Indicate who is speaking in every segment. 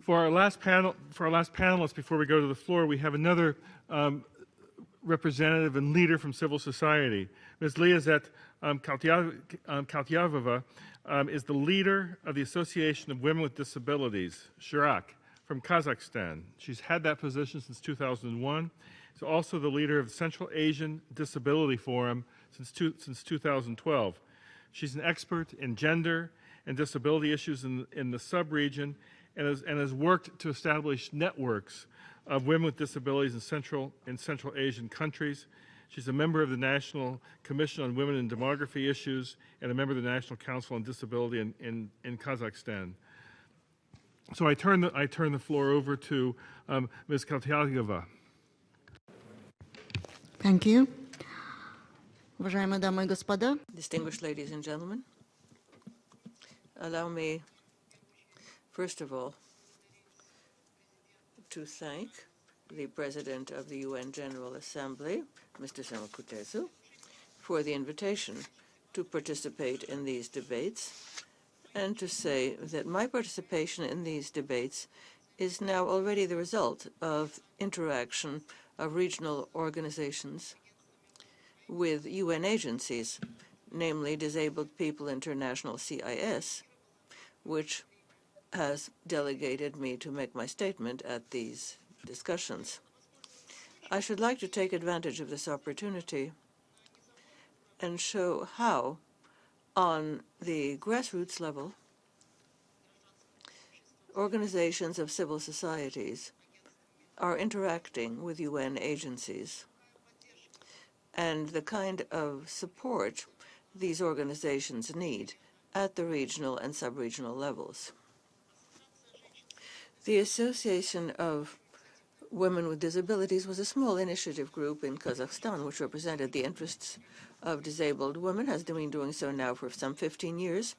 Speaker 1: For our last panelist, before we go to the floor, we have another representative and leader from civil society. Ms. Lyazzat Kaltayeva is the leader of the Association of Women with Disabilities, Shyrak, from Kazakhstan. She's had that position since 2001. She's also the leader of the Central Asian Disability Forum since 2012. She's an expert in gender and disability issues in the sub-region and has worked to establish networks of women with disabilities in Central Asian countries. She's a member of the National Commission on Women and Demography Issues and a member of the National Council on Disability in Kazakhstan. So I turn the floor over to Ms. Kaltayeva.
Speaker 2: Thank you. Уважаемые дамы и господа.
Speaker 3: Distinguished ladies and gentlemen, allow me, first of all, to thank the President of the UN General Assembly, Mr. Shyrak, for the invitation to participate in these debates, and to say that my participation in these debates is now already the result of interaction of regional organizations with UN agencies, namely Disabled People International, CIS, which has delegated me to make my statement at these discussions. I should like to take advantage of this opportunity and show how, on the grassroots level, organizations of civil societies are interacting with UN agencies and the kind of support these organizations need at the regional and sub-regional levels. The Association of Women with Disabilities was a small initiative group in Kazakhstan which represented the interests of disabled women, has been doing so now for some 15 years,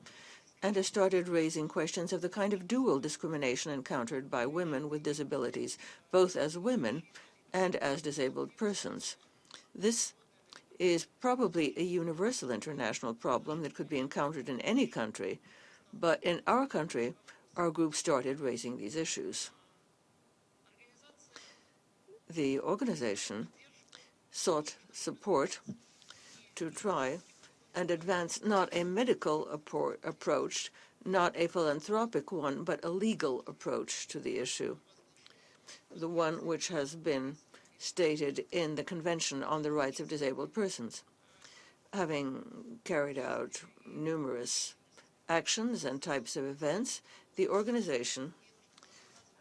Speaker 3: and has started raising questions of the kind of dual discrimination encountered by women with disabilities, both as women and as disabled persons. This is probably a universal international problem that could be encountered in any country, but in our country, our group started raising these issues. The organization sought support to try and advance not a medical approach, not a philanthropic one, but a legal approach to the issue, the one which has been stated in the Convention on the Rights of Disabled Persons. Having carried out numerous actions and types of events, the organization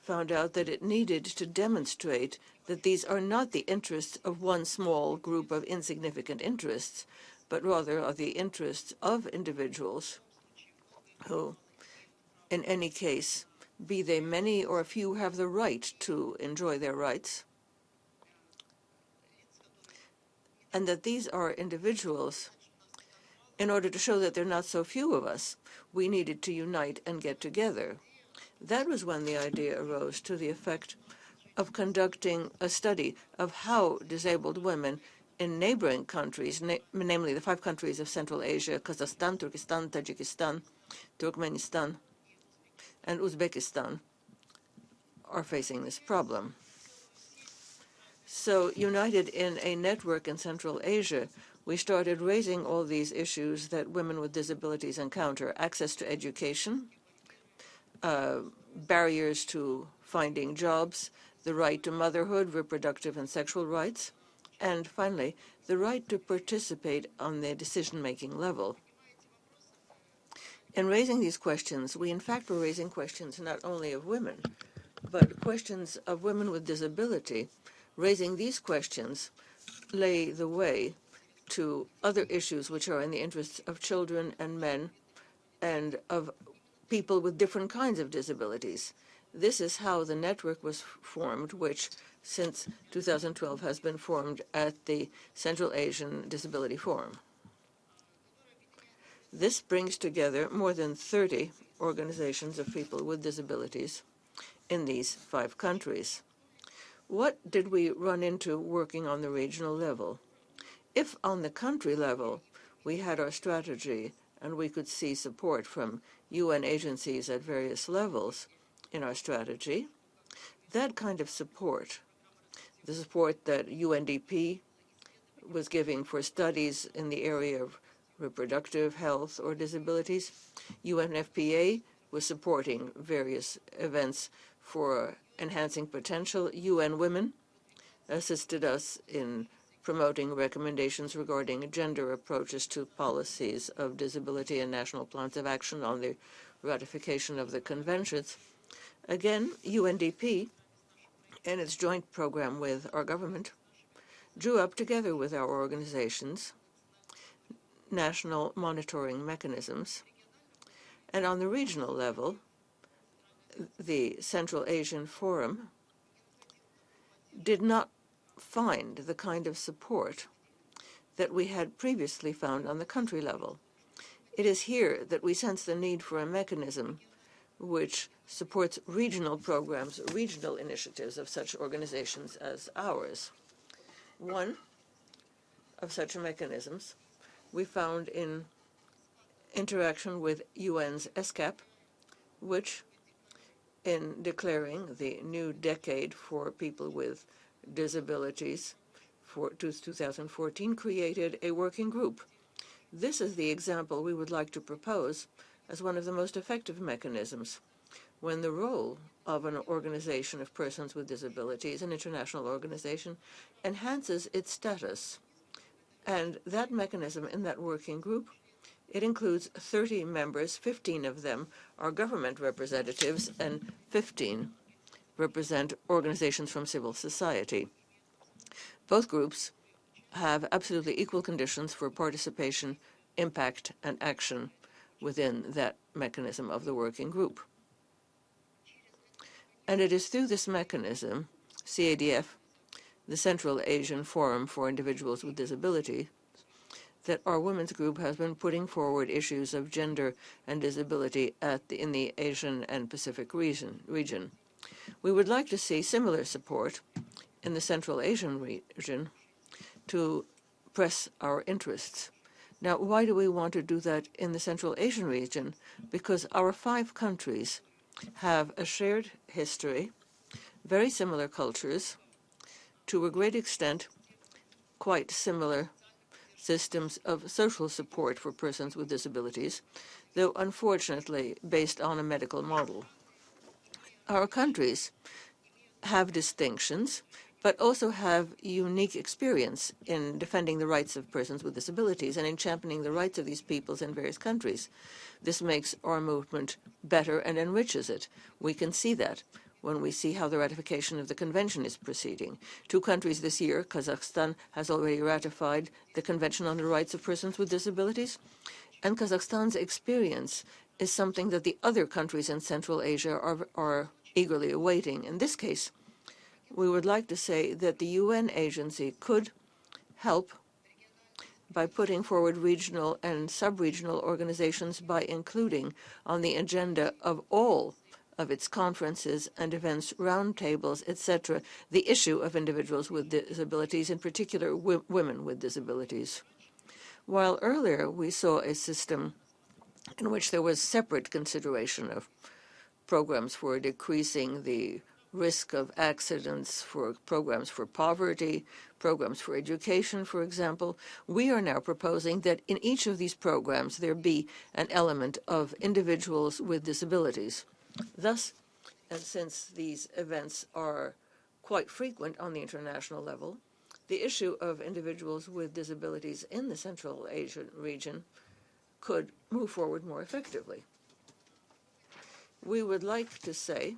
Speaker 3: found out that it needed to demonstrate that these are not the interests of one small group of insignificant interests, but rather are the interests of individuals who, in any case, be they many or few, have the right to enjoy their rights, and that these are individuals. In order to show that there are not so few of us, we needed to unite and get together. That was when the idea arose to the effect of conducting a study of how disabled women in neighboring countries, namely the 5 countries of Central Asia, Kazakhstan, Turkestan, Tajikistan, Turkmenistan, and Uzbekistan, are facing this problem. So, united in a network in Central Asia, we started raising all these issues that women with disabilities encounter: access to education, barriers to finding jobs, the right to motherhood, reproductive and sexual rights, and finally, the right to participate on the decision-making level. In raising these questions, we in fact were raising questions not only of women, but questions of women with disability. Raising these questions lay the way to other issues which are in the interests of children and men and of people with different kinds of disabilities. This is how the network was formed, which since 2012 has been formed at the Central Asian Disability Forum. This brings together more than 30 organizations of people with disabilities in these 5 countries. What did we run into working on the regional level? If on the country level we had our strategy and we could see support from UN agencies at various levels, in our strategy. That kind of support, the support that UNDP was giving for studies in the area of reproductive health or disabilities, UNFPA was supporting various events for enhancing potential. UN Women assisted us in promoting recommendations regarding gender approaches to policies of disability and national plans of action on the ratification of the conventions. Again, UNDP, in its joint program with our government, drew up together with our organizations national monitoring mechanisms. And on the regional level, the Central Asian Forum did not find the kind of support that we had previously found on the country level. It is here that we sense the need for a mechanism which supports regional programs, regional initiatives of such organizations as ours. One of such mechanisms we found in interaction with UN's ESCAP, which, in declaring the new decade for people with disabilities for 2014, created a working group. This is the example we would like to propose as one of the most effective mechanisms when the role of an organization of persons with disabilities, an international organization, enhances its status. And that mechanism in that working group, it includes 30 members. 15 of them are government representatives and 15 represent organizations from civil society. Both groups have absolutely equal conditions for participation, impact, and action within that mechanism of the working group. And it is through this mechanism, CADF, the Central Asian Forum for Individuals with Disability, that our women's group has been putting forward issues of gender and disability in the Asian and Pacific region. We would like to see similar support in the Central Asian region to press our interests. Now, why do we want to do that in the Central Asian region? Because our 5 countries have a shared history, very similar cultures, to a great extent, quite similar systems of social support for persons with disabilities, though unfortunately based on a medical model. Our countries have distinctions, but also have unique experience in defending the rights of persons with disabilities and in championing the rights of these peoples in various countries. This makes our movement better and enriches it. We can see that when we see how the ratification of the convention is proceeding. 2 countries this year, Kazakhstan, has already ratified the Convention on the Rights of Persons with Disabilities, and Kazakhstan's experience is something that the other countries in Central Asia are eagerly awaiting. In this case, we would like to say that the UN agency could help by putting forward regional and sub-regional organizations by including on the agenda of all of its conferences and events, roundtables, etc., the issue of individuals with disabilities, in particular women with disabilities. While earlier we saw a system in which there was separate consideration of programs for decreasing the risk of accidents, for programs for poverty, programs for education, for example, we are now proposing that in each of these programs there be an element of individuals with disabilities. Thus, and since these events are quite frequent on the international level, the issue of individuals with disabilities in the Central Asian region could move forward more effectively. We would like to say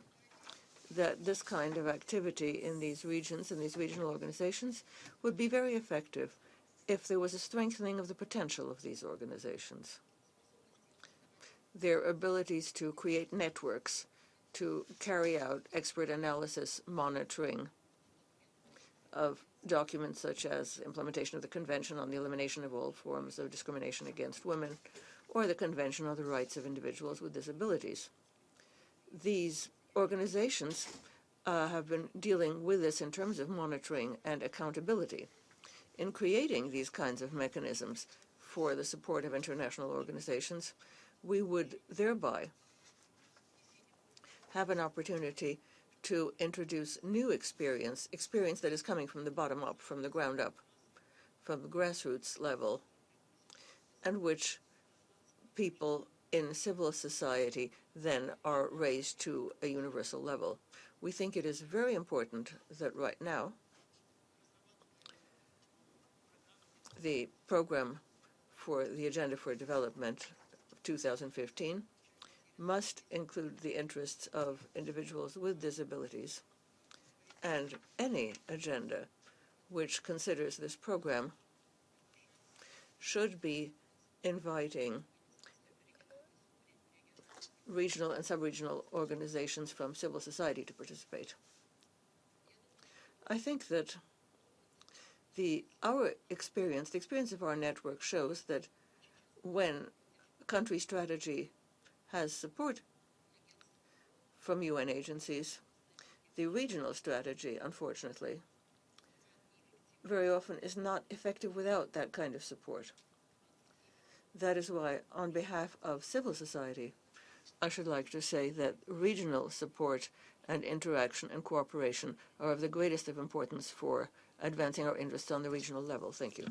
Speaker 3: that this kind of activity in these regions and these regional organizations would be very effective if there was a strengthening of the potential of these organizations. Their abilities to create networks, to carry out expert analysis, monitoring of documents such as implementation of the Convention on the Elimination of All Forms of Discrimination Against Women, or the Convention on the Rights of Individuals with Disabilities. These organizations have been dealing with this in terms of monitoring and accountability. In creating these kinds of mechanisms for the support of international organizations, we would thereby have an opportunity to introduce new experience that is coming from the bottom up, from the ground up, from the grassroots level, and which people in civil society then are raised to a universal level. We think it is very important that right now the program for the Agenda for Development of 2015 must include the interests of individuals with disabilities, and any agenda which considers this program should be inviting regional and sub-regional organizations from civil society to participate. I think that our experience, the experience of our network, shows that when a country strategy has support from UN agencies, the regional strategy, unfortunately, very often is not effective without that kind of support. That is why, on behalf of civil society, I should like to say that regional support and interaction and cooperation are of the greatest of importance for advancing our interests on the regional level. Thank you.